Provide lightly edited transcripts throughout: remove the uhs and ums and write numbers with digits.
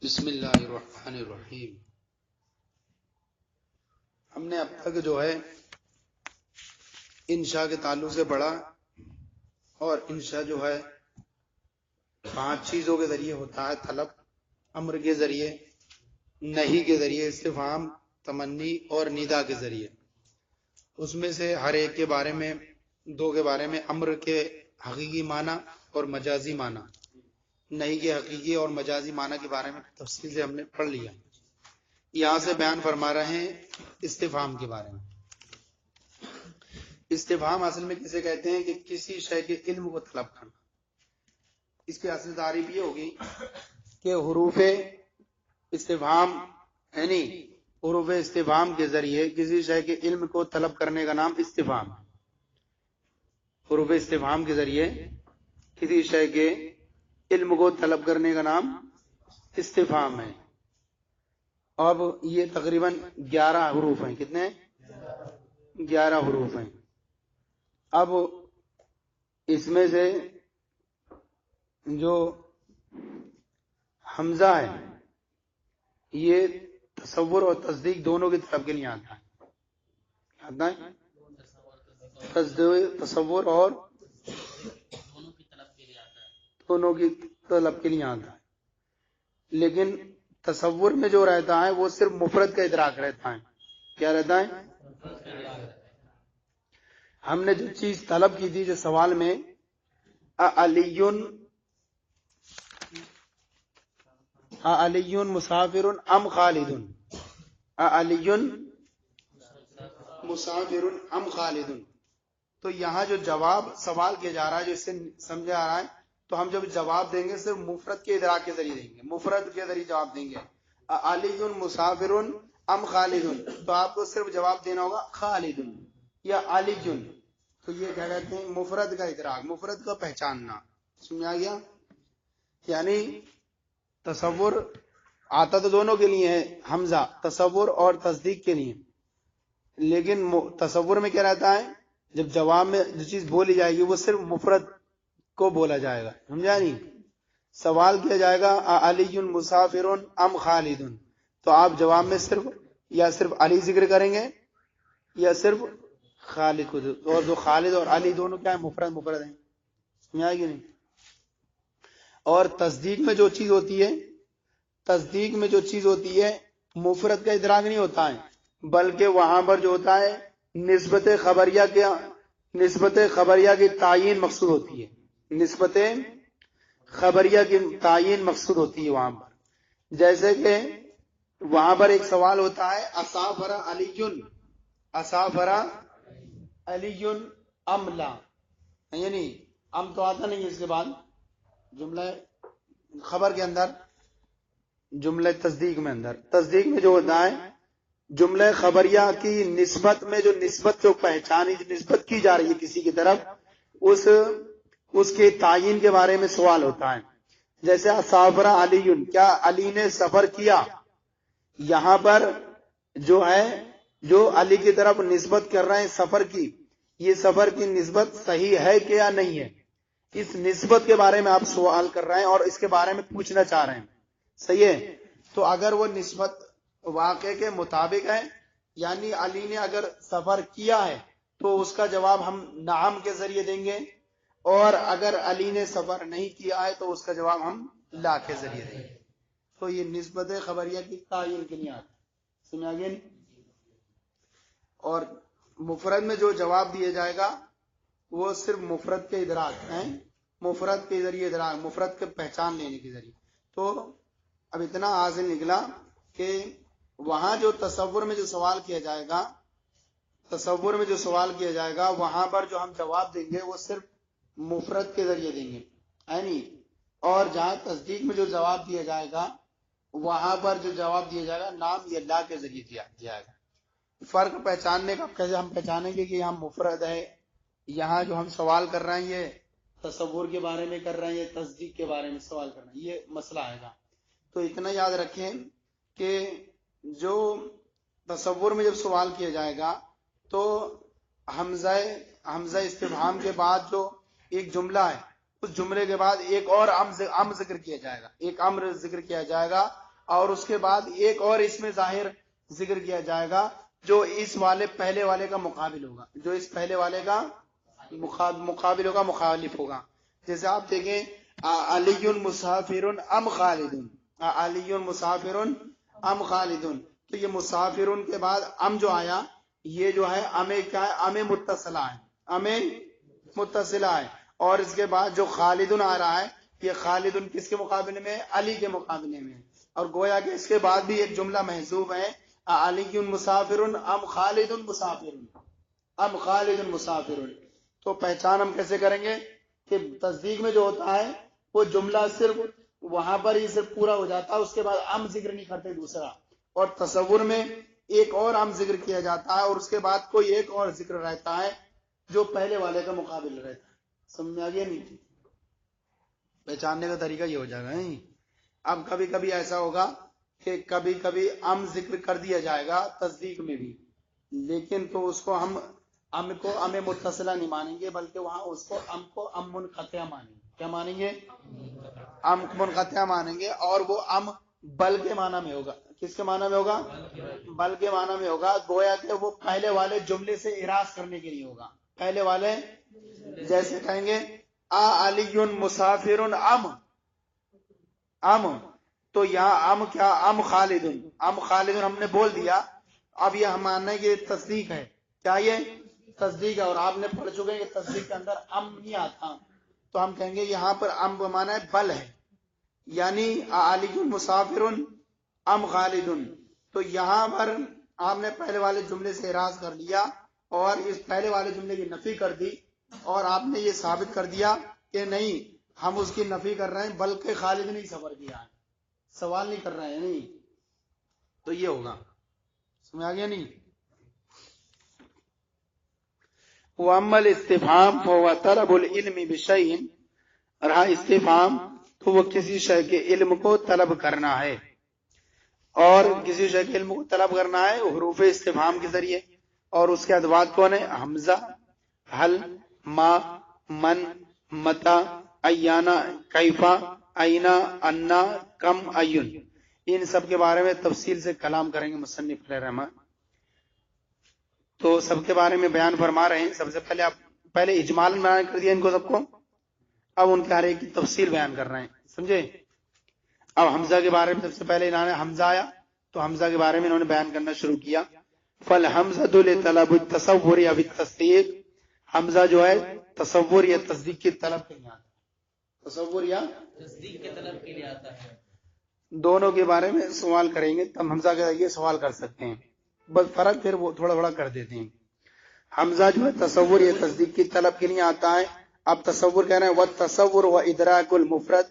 بسم اللہ الرحمن الرحیم۔ ہم نے اب تک جو ہے انشاء کے تعلق سے پڑھا، اور انشاء جو ہے 5 چیزوں کے ذریعے ہوتا ہے: طلب، امر کے ذریعے، نہی کے ذریعے، استفہام، تمنی اور ندا کے ذریعے۔ اس میں سے ہر ایک کے بارے میں، 2 کے بارے میں، امر کے حقیقی معنی اور مجازی معنی، نہی کے حقیقی اور مجازی معنی کے بارے میں تفصیل سے ہم نے پڑھ لیا۔ یہاں سے بیان فرما رہے ہیں استفہام کے بارے میں۔ استفہام اصل میں کسے کہتے ہیں کہ کسی شے کے علم کو طلب کرنا۔ اس کی اصل تعریف یہ ہوگی کہ حروف استفہام یعنی حروف استفہام کے ذریعے کسی شے کے علم کو طلب کرنے کا نام استفہام۔ حروف استفہام کے ذریعے کسی شے کے علم کو طلب کرنے کا نام استفہام ہے۔ اب یہ تقریباً 11 حروف ہیں۔ کتنے؟ 11 حروف ہیں۔ اب اس میں سے جو حمزہ ہے یہ تصور اور تصدیق دونوں کی طلب کے لیے آتا ہے۔ تصور اور دونوں کی طلب کے لیے آتا ہے، لیکن تصور میں جو رہتا ہے وہ صرف مفرد کا ادراک رہتا ہے۔ کیا رہتا ہے؟ ہم نے جو چیز طلب کی تھی جو سوال میں، علی مسافر ام خالد، علی مسافر ام خالد، تو یہاں جو جواب سوال کیا جا رہا ہے جو اس سے سمجھا آ رہا ہے، تو ہم جب جواب دیں گے صرف مفرد کے ادراک کے ذریعے دیں گے، مفرد کے ذریعے جواب دیں گے۔ علی مسافر ام خالد، تو آپ کو صرف جواب دینا ہوگا خالد یا علی۔ تو یہ کیا کہتے ہیں؟ مفرد کا ادراک، مفرد کا پہچاننا۔ سمجھا گیا؟ یعنی تصور آتا تو دونوں کے لیے ہے، حمزہ تصور اور تصدیق کے لیے، لیکن تصور میں کیا رہتا ہے؟ جب جواب میں جو چیز بولی جائے گی وہ صرف مفرد کو بولا جائے گا۔ سمجھا نہیں؟ سوال کیا جائے گا علی مسافر ام خالد، تو آپ جواب میں صرف علی ذکر کریں گے یا صرف خالد کو، اور جو خالد اور علی دونوں کیا ہے؟ مفرد ہیں۔ سمجھا کہ نہیں؟ اور تصدیق میں جو چیز ہوتی ہے مفرد کا ادراک نہیں ہوتا ہے، بلکہ وہاں پر جو ہوتا ہے نسبت خبریہ کی تعیین مقصود ہوتی ہے، نسبت خبریہ کی تعیین مقصود ہوتی ہے وہاں پر۔ جیسے کہ وہاں پر ایک سوال ہوتا ہے اسافر علی ام لا، یعنی ام تو آتا نہیں اس کے بعد جملہ خبر کے اندر، جملہ تصدیق میں جو ہوتا ہے جملہ خبریہ کی نسبت میں جو نسبت کی جا رہی ہے کسی کی طرف، اس کے تعین کے بارے میں سوال ہوتا ہے۔ جیسے اسافر علی، کیا علی نے سفر کیا؟ یہاں پر جو ہے جو علی کی طرف نسبت کر رہے ہیں سفر کی، یہ سفر کی نسبت صحیح ہے کہ یا نہیں ہے، اس نسبت کے بارے میں آپ سوال کر رہے ہیں اور اس کے بارے میں پوچھنا چاہ رہے ہیں۔ صحیح ہے؟ تو اگر وہ نسبت واقع کے مطابق ہے، یعنی علی نے اگر سفر کیا ہے تو اس کا جواب ہم نعم کے ذریعے دیں گے، اور اگر علی نے سفر نہیں کیا ہے تو اس کا جواب ہم لا کے ذریعے دیں گے۔ تو یہ نسبت خبریہ کی تعین کے لیے آتا ہے۔ سمجھا گیا؟ اور مفرد میں جو جواب دیا جائے گا وہ صرف مفرد کے ادراک ہیں، مفرد کے ذریعے ادراک، مفرد کے پہچان لینے کے ذریعے۔ تو اب اتنا حاصل نکلا کہ وہاں جو تصور میں جو سوال کیا جائے گا وہاں پر جو ہم جواب دیں گے وہ صرف مفرد کے ذریعے دیں گے، یعنی اور جہاں تصدیق میں جو جواب دیا جائے گا وہاں پر جو جواب دیا جائے گا نام یا لا کے ذریعے دیا جائے گا۔ فرق پہچاننے کا کیسے ہم پہچانیں گے کہ یہاں مفرد ہے، یہاں جو ہم سوال کر رہے ہیں یہ تصور کے بارے میں کر رہے ہیں، یہ تصدیق کے بارے میں سوال کر رہے ہیں، یہ مسئلہ آئے گا۔ تو اتنا یاد رکھیں کہ جو تصور میں جب سوال کیا جائے گا تو حمزہ استفہام کے بعد جو ایک جملہ ہے اس جملے کے بعد ایک اور ام ذکر کیا جائے گا، ایک امر ذکر کیا جائے گا، اور اس کے بعد ایک اور اس میں ظاہر ذکر کیا جائے گا جو اس والے پہلے والے کا مقابل ہوگا، جو اس پہلے والے کا مقابل ہوگا، مخالف ہوگا. جیسے آپ دیکھیں علی مسافر ام خالد، علی مسافر ام خالد، تو یہ مسافر کے بعد ام جو آیا یہ جو ہے ام کیا ہے، ام متصلہ ہے، ام متصلہ ہے. اور اس کے بعد جو خالدن آ رہا ہے یہ خالدن کس کے مقابلے میں، علی کے مقابلے میں. اور گویا کہ اس کے بعد بھی ایک جملہ محذوف ہے، علی مسافر ام خالد مسافر، ام خالد مسافر. تو پہچان ہم کیسے کریں گے کہ تصدیق میں جو ہوتا ہے وہ جملہ صرف وہاں پر ہی صرف پورا ہو جاتا ہے، اس کے بعد ام ذکر نہیں کرتے دوسرا. اور تصور میں ایک اور ام ذکر کیا جاتا ہے اور اس کے بعد کوئی ایک اور ذکر رہتا ہے جو پہلے والے کا مقابل رہتا ہے. سمجھ میں آ گیا نہیں؟ پہچاننے کا طریقہ یہ ہو جائے گا. اب کبھی کبھی ایسا ہوگا کہ کبھی کبھی ام ذکر کر دیا جائے گا تصدیق میں بھی، لیکن تو اس کو ہم ام کو ام متصلہ نہیں مانیں گے، بلکہ وہاں اس کو ام منقطع مانیں گے. کیا مانیں گے؟ ام منقطع مانیں گے. اور وہ ام بل کے معنی میں ہوگا. کس کے معنی میں ہوگا؟ بل کے معنی میں ہوگا. گویا کہ وہ پہلے والے جملے سے اراض کرنے کے لیے ہوگا. پہلے والے جیسے کہیں گے علی مسافر ام، تو یہاں ام کیا، ام خالد، ام خالد ہم نے بول دیا. اب یہ ہم ماننا کہ تصدیق ہے. کیا یہ تصدیق ہے؟ اور آپ نے پڑھ چکے ہیں کہ تصدیق کے اندر ام نہیں آتا، تو ہم کہیں گے یہاں پر ام معنی ہے بل ہے، یعنی علی مسافر ام خالد. تو یہاں پر آپ نے پہلے والے جملے سے اراض کر لیا اور اس پہلے والے جملے کی نفی کر دی، اور آپ نے یہ ثابت کر دیا کہ نہیں ہم اس کی نفی کر رہے ہیں بلکہ خالد نے سفر کیا ہے، سوال نہیں کر رہے ہیں. نہیں تو یہ ہوگا. سمجھ آ گیا نہیں؟ وَأَمَّا الْإِسْتِفْهَامُ فَهُوَ طَلَبُ الْعِلْمِ بِشَيْءٍ، رہا استفہام تو وہ کسی شے کے علم کو طلب کرنا ہے. اور کسی شے کے علم کو طلب کرنا ہے حروف استفہام کے ذریعے. اور اس کے ادوات کون ہیں؟ حمزہ، حل، ما، من، متا، ایانا، کیفا، اینا، انا، کم، ایون. ان سب کے بارے میں تفصیل سے کلام کریں گے مصنف علیہ الرحمہ. تو سب کے بارے میں بیان فرما رہے ہیں. سب سے پہلے آپ پہلے اجمالاً بیان کر دیا ان کو سب کو، اب ان کے ہر ایک کی تفصیل بیان کر رہے ہیں. سمجھے؟ اب حمزہ کے بارے میں سب سے پہلے انہوں نے حمزہ آیا تو حمزہ کے بارے میں انہوں نے بیان کرنا شروع کیا. فالحمزۃ لطلب التصور یا بالتصدیق، حمزہ جو ہے تصور یا تصدیق کی طلب کے لیے آتا ہے. تصور یا تصدیق کے طلب کے لیے آتا ہے. دونوں کے بارے میں سوال کریں گے تب حمزہ کے ذریعے سوال کر سکتے ہیں. بس فرق پھر وہ تھوڑا تھوڑا کر دیتے ہیں. حمزہ جو ہے تصور یا تصدیق کی طلب کے لیے آتا ہے. اب تصور کہہ رہے ہیں والتصور و ادراک المفرد.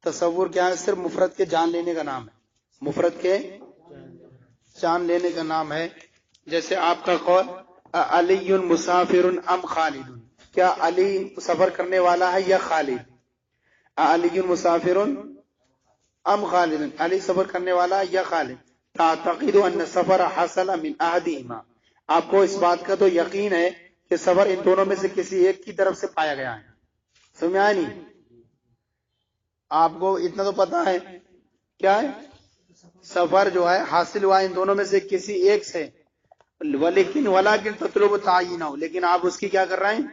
تصور کیا ہے؟ صرف مفرد کے جان لینے کا نام ہے. مفرد کے جان لینے کا نام ہے. جیسے آپ کا قول علی مسافر ام خالد، کیا علی سفر کرنے والا ہے یا خالد؟ علی مسافر ام خالد، علی سفر کرنے والا ہے یا خالد؟ تعتقد ان سفر حاصل من احدهما، آپ کو اس بات کا تو یقین ہے کہ سفر ان دونوں میں سے کسی ایک کی طرف سے پایا گیا ہے. سمجھ آیا نہیں؟ آپ کو اتنا تو پتا ہے کیا ہے، سفر جو ہے حاصل ہوا ان دونوں میں سے کسی ایک سے. ولیکن تطلب تعین، لیکن آپ اس کی کیا کر رہے ہیں؟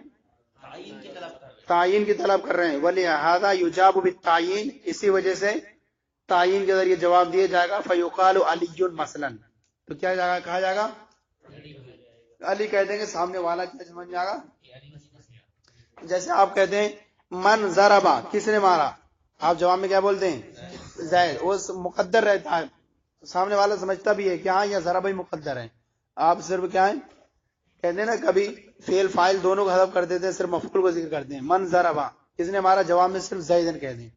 تعین کی طلب کر رہے ہیں. ولہذا یجاب بالتعین، اسی وجہ سے تعین کے ذریعے جواب دیا جائے گا. فیقال علی مثلا، تو کیا کہا جائے گا؟ علی کہہ دیں گے، سامنے والا کیا سمجھ جائے گا؟ جیسے آپ کہتے ہیں من ضربا، کس نے مارا؟ آپ جواب میں کیا بولتے ہیں؟ زید. وہ مقدر رہتا ہے، سامنے والا سمجھتا بھی ہے کہ ہاں یہ ضربا ہی مقدر ہے. آپ صرف کیا ہے کہتے ہیں نا، کبھی فعل فاعل دونوں کو حذف کر دیتے ہیں، صرف مفعول کو ذکر کرتے ہیں. من ضربا، کس نے مارا؟ جواب میں صرف زیدن کہہ دیں.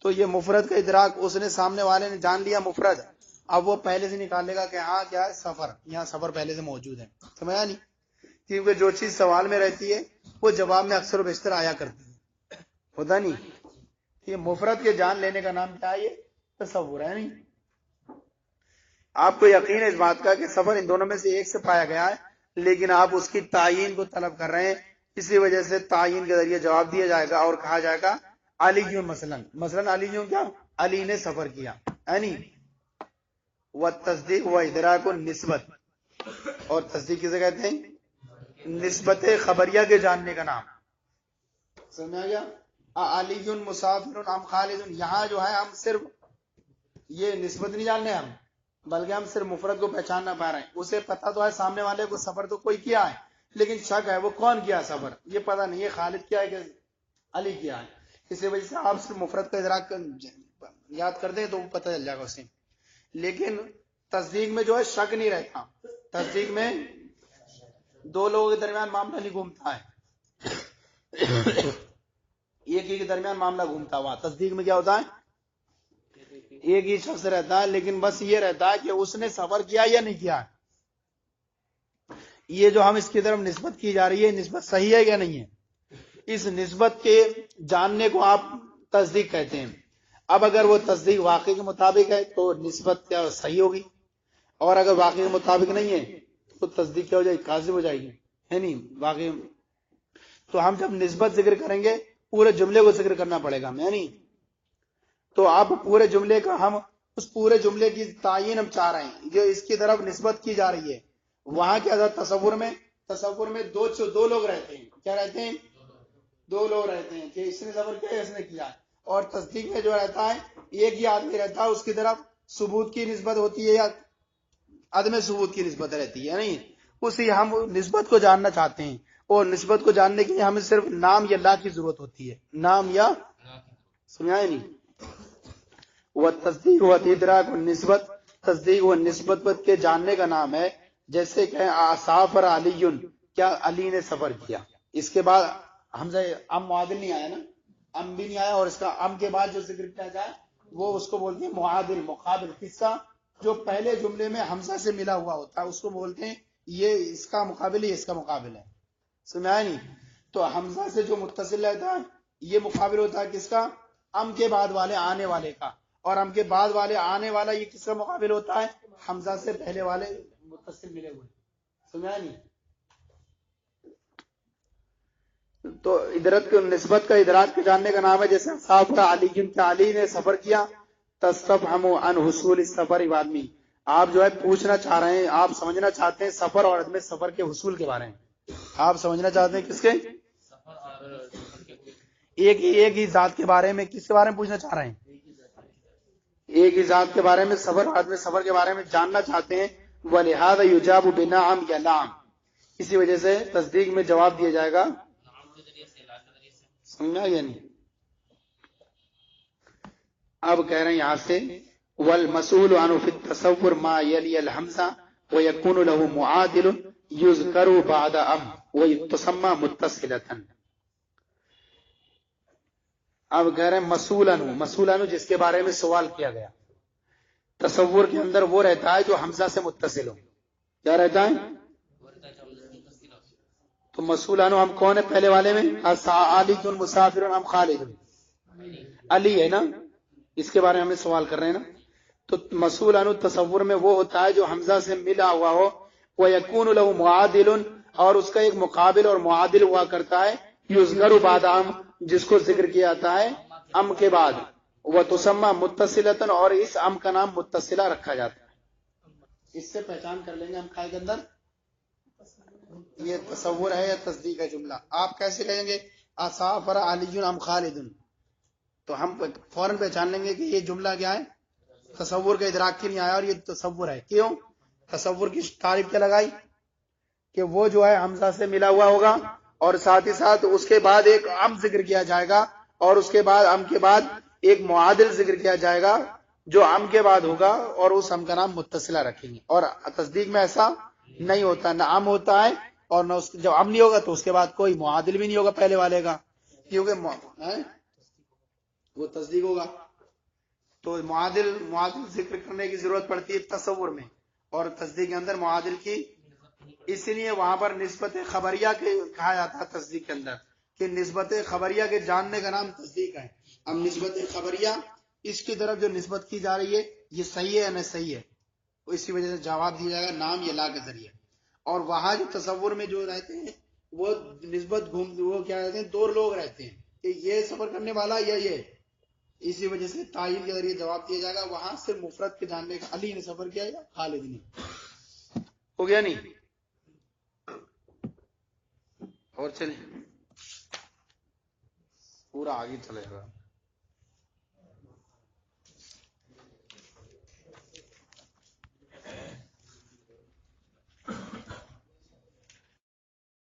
تو یہ مفرد کا ادراک اس نے سامنے والے نے جان لیا مفرد. اب وہ پہلے سے نکالے گا کہ ہاں کیا ہے سفر، یہاں سفر پہلے سے موجود ہے. سمجھا نہیں؟ کیونکہ جو چیز سوال میں رہتی ہے وہ جواب میں اکثر و بیشتر آیا کرتی ہے، ہوتا نہیں. یہ مفرد کے جان لینے کا نام کیا ہے؟ یہ تصور ہے. نہیں آپ کو یقین ہے اس بات کا کہ سفر ان دونوں میں سے ایک سے پایا گیا ہے، لیکن آپ اس کی تعین کو طلب کر رہے ہیں. اسی وجہ سے تعین کے ذریعے جواب دیا جائے گا اور کہا جائے گا علی مثلا علی کیا؟ علی نے سفر کیا. یعنی وہ تصدیق و ادراک و نسبت، اور تصدیق کسے کہتے ہیں؟ نسبت خبریہ کے جاننے کا نام. سمجھ آ گیا؟ علی مسافر ام خالد، یہاں جو ہے ہم صرف یہ نسبت نہیں جان رہے ہم، بلکہ ہم صرف مفرد کو پہچاننا پا رہے ہیں. اسے پتہ تو ہے سامنے والے کو سفر تو کوئی کیا ہے، لیکن شک ہے وہ کون کیا سفر، یہ پتہ نہیں ہے خالد کیا ہے کہ علی کیا ہے. اسی وجہ سے آپ صرف مفرد کا ادراک یاد کر دیں تو وہ پتہ چل جائے گا اسے. لیکن تصدیق میں جو ہے شک نہیں رہتا، تصدیق میں دو لوگوں کے درمیان معاملہ نہیں گھومتا ہے، ایک ہی کے درمیان معاملہ گھومتا ہوا. تصدیق میں کیا ہوتا ہے؟ ایک ہی شخص رہتا ہے، لیکن بس یہ رہتا ہے کہ اس نے سفر کیا یا نہیں کیا. یہ جو ہم اس کی طرف نسبت کی جا رہی ہے، نسبت صحیح ہے یا نہیں ہے، اس نسبت کے جاننے کو آپ تصدیق کہتے ہیں. اب اگر وہ تصدیق واقعی کے مطابق ہے تو نسبت کیا صحیح ہوگی، اور اگر واقعی کے مطابق نہیں ہے تو تصدیق کیا ہو جائے گی؟ کاذب ہو جائے گی، ہے نہیں واقعی. تو ہم جب نسبت ذکر کریں گے پورے جملے کو ذکر کرنا پڑے گا ہمیں، ہے نہیں. تو آپ پورے جملے کا ہم اس پورے جملے کی تعین ہم چاہ رہے ہیں جو اس کی طرف نسبت کی جا رہی ہے. وہاں کیا تصور میں دو لوگ رہتے ہیں. کیا رہتے ہیں؟ دو لوگ رہتے ہیں کہ اس نے سفر کیا، اس نے کیا. اور تصدیق میں جو رہتا ہے ایک ہی آدمی رہتا ہے، اس کی طرف ثبوت کی نسبت ہوتی ہے یا عدم ثبوت کی نسبت رہتی ہے، نہیں. اسی ہم نسبت کو جاننا چاہتے ہیں، اور نسبت کو جاننے کے لیے ہمیں صرف نام یا لا کی ضرورت ہوتی ہے. نام یا سمجھائے نہیں. وہ تصدیق و ادراک و نسبت، تصدیق و نسبت کے جاننے کا نام ہے. جیسے کہ سافر علی، کیا علی نے سفر کیا. اس کے بعد حمزہ ام معادل نہیں آیا نا، ام بھی نہیں آیا، اور اس کا ام کے بعد جو ذکر کیا جائے وہ اس کو بولتے ہیں معادل، مقابل. قصہ جو پہلے جملے میں حمزہ سے ملا ہوا ہوتا ہے اس کو بولتے ہیں یہ اس کا مقابل، یہ اس کا مقابل ہے. سمجھا نہیں؟ تو حمزہ سے جو متصل رہتا ہے یہ مقابل ہوتا ہے کس کا؟ ام کے بعد والے آنے والے کا. اور ام کے بعد والے آنے والا یہ کس کا مقابل ہوتا ہے؟ حمزہ سے پہلے والے متصل ملے ہوئے. سمجھا نہیں؟ تو ادرت نسبت کا ادراک کے جاننے کا نام ہے. جیسے سافر علی، کہ علی نے سفر کیا. تستفہم عن حصول السفر وادمی، آپ جو ہے پوچھنا چاہ رہے ہیں، آپ سمجھنا چاہتے ہیں سفر اور عدم سفر کے حصول کے بارے میں. آپ سمجھنا چاہتے ہیں کس کے؟ ایک ہی ذات کے بارے میں. کس کے بارے میں پوچھنا چاہ رہے ہیں؟ ایک ہی ذات کے بارے میں، سفر اور عدم سفر کے بارے میں جاننا چاہتے ہیں. وَلِهَذَا يُجَابُ بِنَعَمْ یا نعم، اسی وجہ سے تصدیق میں جواب دیا جائے گا. سمجھا یا نہیں؟ اب کہہ رہے ہیں یہاں سے والمسؤول عنه في التصور ما يلي الحمزہ ويكون له معادل يذكر بعد ام ويتسمى متصلة. اب کہہ رہے ہیں مسؤول عنہ جس کے بارے میں سوال کیا گیا. تصور کے اندر وہ رہتا ہے جو حمزہ سے متصل ہو. کیا رہتا ہے؟ تو مسؤول عنہ ہم کون ہے پہلے والے میں؟ علی مسافر ام خالد، علی ہے نا، اس کے بارے میں ہمیں سوال کر رہے ہیں نا. تو مسؤول عنہ تصور میں وہ ہوتا ہے جو حمزہ سے ملا ہوا ہو. وَيَكُونُ لَهُ مُعَادِلٌ، اور اس کا ایک مقابل اور معادل ہوا کرتا ہے. یُذْکَرُ بَعْدَ ام، جس کو ذکر کیا جاتا ہے ام کے بعد. وَتُسَمَّى مُتَّصِلَةً، اور اس ام کا نام متصلہ رکھا جاتا ہے. اس سے پہچان کر لیں گے ہم کھائے کے اندر یہ تصور ہے یا تصدیق ہے جملہ. آپ کیسے کہیں گے اسافر علی ام خالد، تو ہم فوراً پہچان لیں گے کہ یہ جملہ کیا ہے؟ تصور کا ادراک کی نہیں آیا، اور یہ تصور ہے. کیوں؟ تصور کی تعریف کیا لگائی کہ وہ جو ہے حمزہ سے ملا ہوا ہوگا، اور ساتھ ہی ساتھ اس کے بعد ایک ام ذکر کیا جائے گا، اور اس کے بعد ام کے بعد ایک معادل ذکر کیا جائے گا جو ام کے بعد ہوگا، اور اس ام کا نام متصلہ رکھیں گے. اور تصدیق میں ایسا نہیں ہوتا، نہ ام ہوتا ہے، اور نہ جب ام نہیں ہوگا تو اس کے بعد کوئی معادل بھی نہیں ہوگا پہلے والے کا، کیونکہ وہ تصدیق ہوگا. تو معادل ذکر کرنے کی ضرورت پڑتی ہے تصور میں، اور تصدیق کے اندر معادل کی. اسی لیے وہاں پر نسبت خبریہ کے کہا جاتا ہے تصدیق کے اندر کہ نسبت خبریہ کے جاننے کا نام تصدیق ہے. اب نسبت خبریہ اس کی طرف جو نسبت کی جا رہی ہے یہ صحیح ہے یا نہیں صحیح ہے، اسی وجہ سے جواب دیا جائے گا نام یا لا کے ذریعے. اور وہاں جو تصور میں جو رہتے ہیں وہ نسبت وہ کیا رہتے ہیں، دو لوگ رہتے ہیں کہ یہ سفر کرنے والا یا یہ. اسی وجہ سے تعین کے ذریعے جواب دیا جائے گا. وہاں صرف مفرد کے جاننے کا علی نے سفر کیا یا خالد نے. ہو گیا نہیں؟ اور چلیں پورا آگے چلے گا.